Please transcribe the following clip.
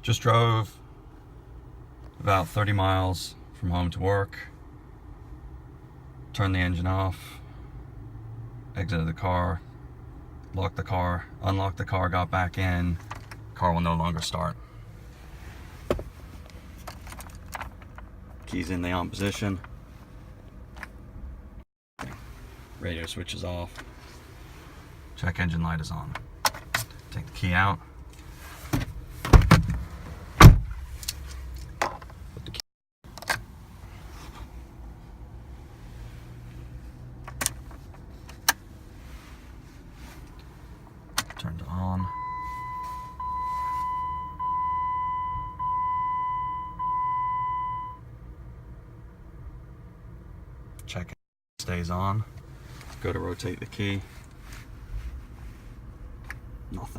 Just drove about 30 miles from home to work. Turned the engine off, exited the car, locked the car, unlocked the car, got back in. Car will no longer start. Keys in the on position. Radio switch is off. Check engine light is on. Take the key out. Put the key. Turn to on. Check it stays on. Go to rotate the key. Nothing.